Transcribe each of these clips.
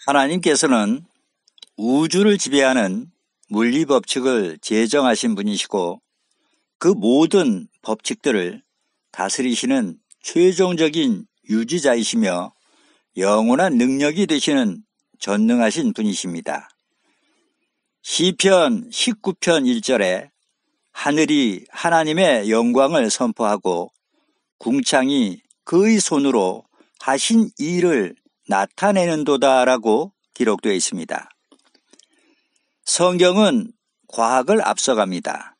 하나님께서는 우주를 지배하는 물리법칙을 제정하신 분이시고 그 모든 법칙들을 다스리시는 최종적인 유지자이시며 영원한 능력이 되시는 전능하신 분이십니다. 시편 19편 1절에 하늘이 하나님의 영광을 선포하고 궁창이 그의 손으로 하신 일을 나타내는도다라고 기록되어 있습니다. 성경은 과학을 앞서갑니다.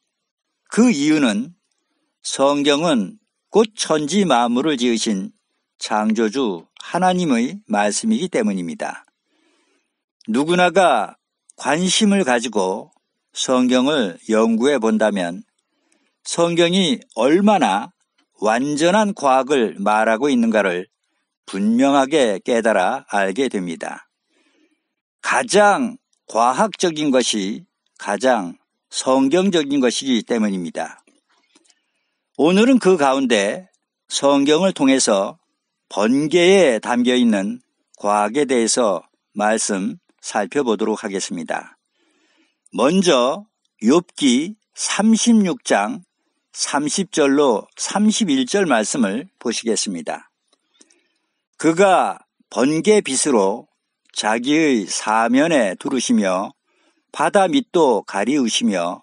그 이유는 성경은 곧 천지 만물을 지으신 창조주 하나님의 말씀이기 때문입니다. 누구나가 관심을 가지고 성경을 연구해 본다면 성경이 얼마나 완전한 과학을 말하고 있는가를 분명하게 깨달아 알게 됩니다. 가장 과학적인 것이 가장 성경적인 것이기 때문입니다. 오늘은 그 가운데 성경을 통해서 번개에 담겨있는 과학에 대해서 말씀 살펴보도록 하겠습니다. 먼저 욥기 36장 30절로 31절 말씀을 보시겠습니다. 그가 번개 빛으로 자기의 사면에 두르시며 바다 밑도 가리우시며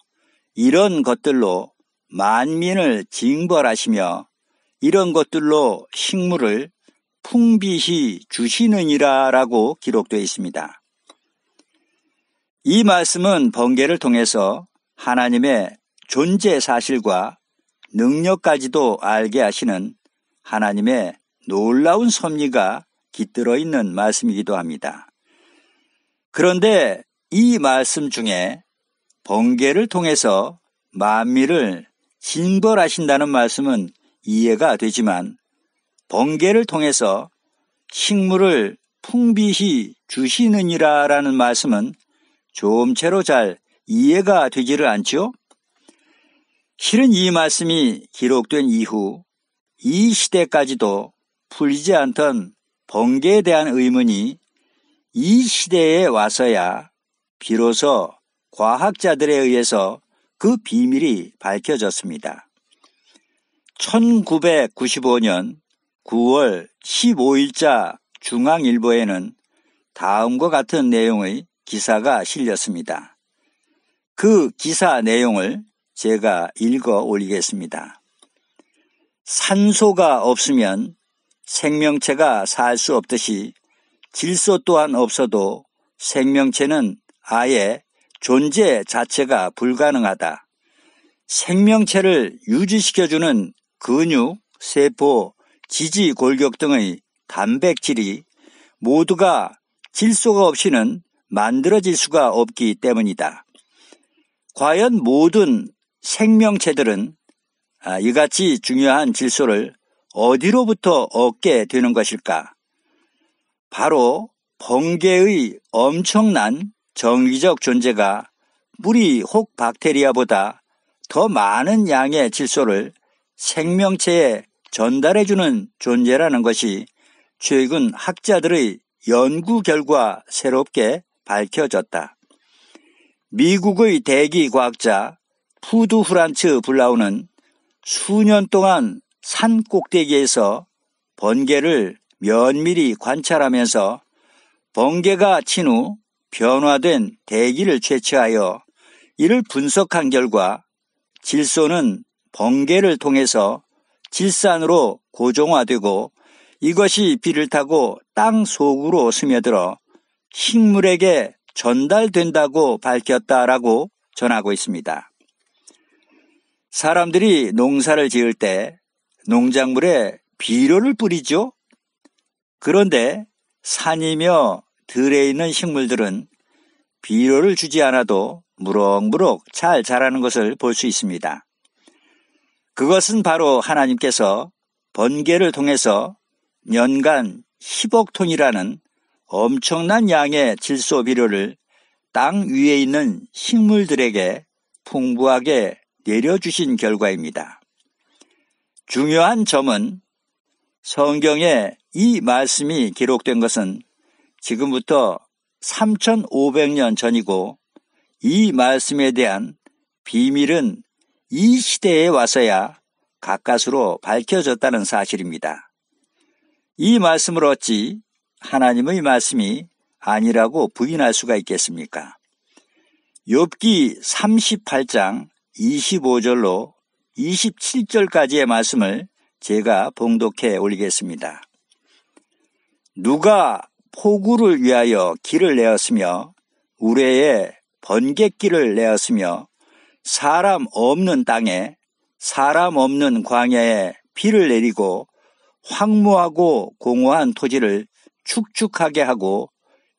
이런 것들로 만민을 징벌하시며 이런 것들로 식물을 풍비히 주시느니라 라고 기록되어 있습니다. 이 말씀은 번개를 통해서 하나님의 존재 사실과 능력까지도 알게 하시는 하나님의 놀라운 섭리가 깃들어 있는 말씀이기도 합니다. 그런데 이 말씀 중에 번개를 통해서 만민을 징벌하신다는 말씀은 이해가 되지만 번개를 통해서 식물을 풍비히 주시느니라 라는 말씀은 좀채로 잘 이해가 되지를 않죠? 실은 이 말씀이 기록된 이후 이 시대까지도 풀리지 않던 번개에 대한 의문이 이 시대에 와서야 비로소 과학자들에 의해서 그 비밀이 밝혀졌습니다. 1995년 9월 15일자 중앙일보에는 다음과 같은 내용의 기사가 실렸습니다. 그 기사 내용을 제가 읽어 올리겠습니다. 산소가 없으면 생명체가 살 수 없듯이 질소 또한 없어도 생명체는 아예 존재 자체가 불가능하다. 생명체를 유지시켜주는 근육, 세포, 지지, 골격 등의 단백질이 모두가 질소가 없이는 만들어질 수가 없기 때문이다. 과연 모든 생명체들은 이같이 중요한 질소를 어디로부터 얻게 되는 것일까? 바로 번개의 엄청난 정기적 존재가 뿌리 혹 박테리아보다 더 많은 양의 질소를 생명체에 전달해주는 존재라는 것이 최근 학자들의 연구 결과 새롭게 밝혀졌다. 미국의 대기 과학자 푸드 후란츠 블라우는 수년 동안 산 꼭대기에서 번개를 면밀히 관찰하면서 번개가 친 후 변화된 대기를 채취하여 이를 분석한 결과 질소는 번개를 통해서 질산으로 고정화되고 이것이 비를 타고 땅 속으로 스며들어 식물에게 전달된다고 밝혔다라고 전하고 있습니다. 사람들이 농사를 지을 때 농작물에 비료를 뿌리죠. 그런데 산이며 들에 있는 식물들은 비료를 주지 않아도 무럭무럭 잘 자라는 것을 볼 수 있습니다. 그것은 바로 하나님께서 번개를 통해서 년간 10억 톤이라는 엄청난 양의 질소 비료를 땅 위에 있는 식물들에게 풍부하게 내려주신 결과입니다. 중요한 점은 성경에 이 말씀이 기록된 것은 지금부터 3,500년 전이고 이 말씀에 대한 비밀은 이 시대에 와서야 가까스로 밝혀졌다는 사실입니다. 이 말씀을 어찌 하나님의 말씀이 아니라고 부인할 수가 있겠습니까? 욥기 38장 25절로 27절까지의 말씀을 제가 봉독해 올리겠습니다. 누가 포구를 위하여 길을 내었으며 우레에 번갯길을 내었으며 사람 없는 땅에 사람 없는 광야에 비를 내리고 황무하고 공허한 토지를 축축하게 하고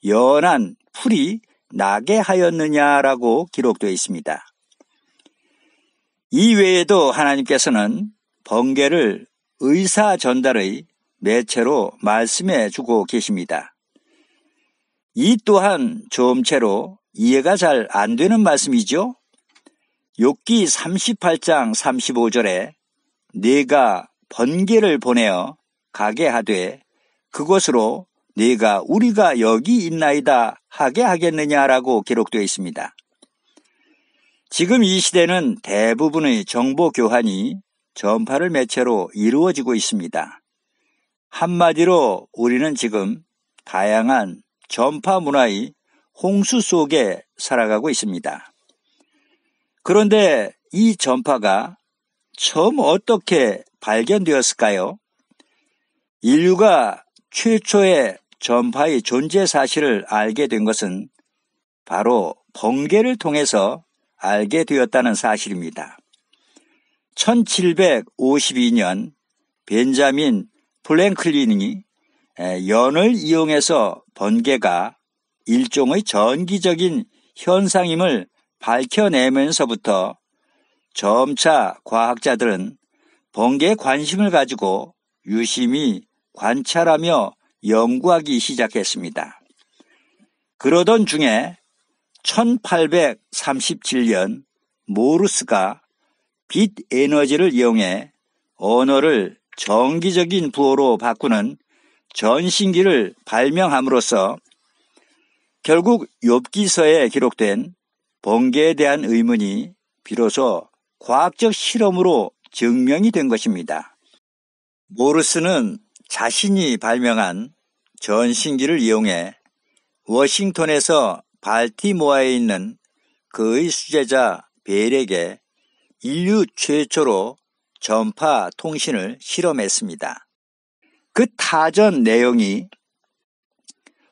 연한 풀이 나게 하였느냐라고 기록되어 있습니다. 이 외에도 하나님께서는 번개를 의사 전달의 매체로 말씀해 주고 계십니다. 이 또한 좀채로 이해가 잘 안 되는 말씀이죠. 욥기 38장 35절에 네가 번개를 보내어 가게 하되 그곳으로 네가 우리가 여기 있나이다 하게 하겠느냐라고 기록되어 있습니다. 지금 이 시대는 대부분의 정보 교환이 전파를 매체로 이루어지고 있습니다. 한마디로 우리는 지금 다양한 전파 문화의 홍수 속에 살아가고 있습니다. 그런데 이 전파가 처음 어떻게 발견되었을까요? 인류가 최초의 전파의 존재 사실을 알게 된 것은 바로 번개를 통해서 알게 되었다는 사실입니다. 1752년 벤자민 프랭클린이 연을 이용해서 번개가 일종의 전기적인 현상임을 밝혀내면서부터 점차 과학자들은 번개에 관심을 가지고 유심히 관찰하며 연구하기 시작했습니다. 그러던 중에 1837년 모르스가 빛 에너지를 이용해 언어를 정기적인 부호로 바꾸는 전신기를 발명함으로써 결국 욥기서에 기록된 번개에 대한 의문이 비로소 과학적 실험으로 증명이 된 것입니다. 모르스는 자신이 발명한 전신기를 이용해 워싱턴에서 발티모어에 있는 그의 수제자 벨에게 인류 최초로 전파 통신을 실험했습니다. 그 타전 내용이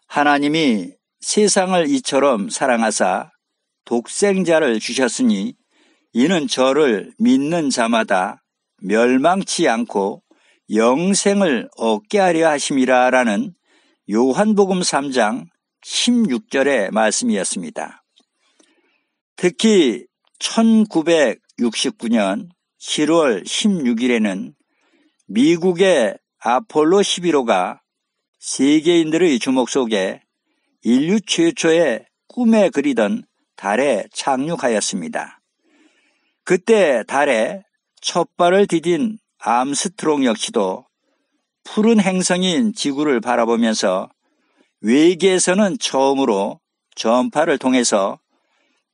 하나님이 세상을 이처럼 사랑하사 독생자를 주셨으니 이는 저를 믿는 자마다 멸망치 않고 영생을 얻게 하려 하심이라 라는 요한복음 3장 16절의 말씀이었습니다. 특히 1969년 7월 16일에는 미국의 아폴로 11호가 세계인들의 주목 속에 인류 최초의 꿈에 그리던 달에 착륙하였습니다. 그때 달에 첫 발을 디딘 암스트롱 역시도 푸른 행성인 지구를 바라보면서 외계에서는 처음으로 전파를 통해서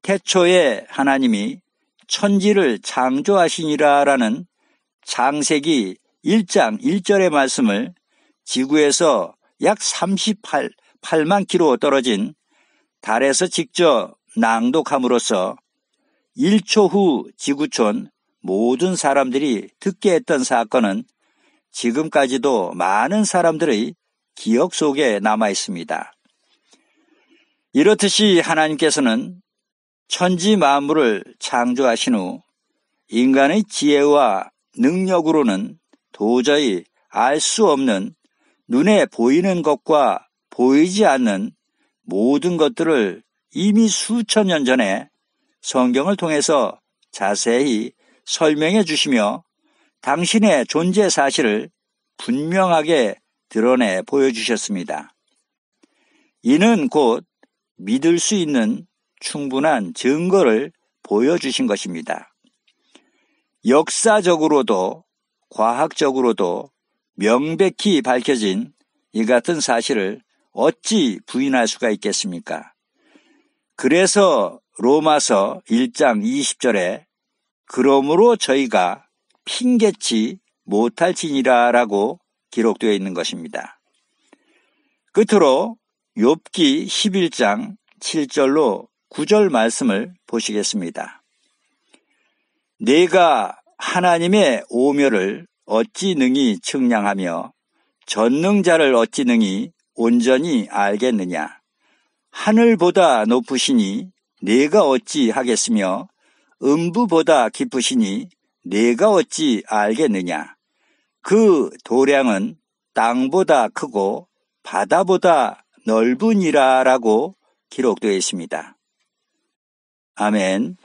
태초에 하나님이 천지를 창조하시니라라는 창세기 1장 1절의 말씀을 지구에서 약 38만 킬로 떨어진 달에서 직접 낭독함으로써 1초 후 지구촌 모든 사람들이 듣게 했던 사건은 지금까지도 많은 사람들의 기억 속에 남아 있습니다. 이렇듯이 하나님께서는 천지 만물을 창조하신 후 인간의 지혜와 능력으로는 도저히 알 수 없는 눈에 보이는 것과 보이지 않는 모든 것들을 이미 수천 년 전에 성경을 통해서 자세히 설명해 주시며 당신의 존재 사실을 분명하게 드러내 보여주셨습니다. 이는 곧 믿을 수 있는 충분한 증거를 보여주신 것입니다. 역사적으로도 과학적으로도 명백히 밝혀진 이 같은 사실을 어찌 부인할 수가 있겠습니까? 그래서 로마서 1장 20절에 그러므로 저희가 핑계치 못할지니라 라고 기록되어 있는 것입니다. 끝으로 욥기 11장 7절로 9절 말씀을 보시겠습니다. 내가 하나님의 오묘를 어찌 능히 측량하며 전능자를 어찌 능히 온전히 알겠느냐. 하늘보다 높으시니 내가 어찌 하겠으며 음부보다 깊으시니 내가 어찌 알겠느냐. 그 도량은 땅보다 크고 바다보다 넓으니라 라고 기록되어 있습니다. 아멘.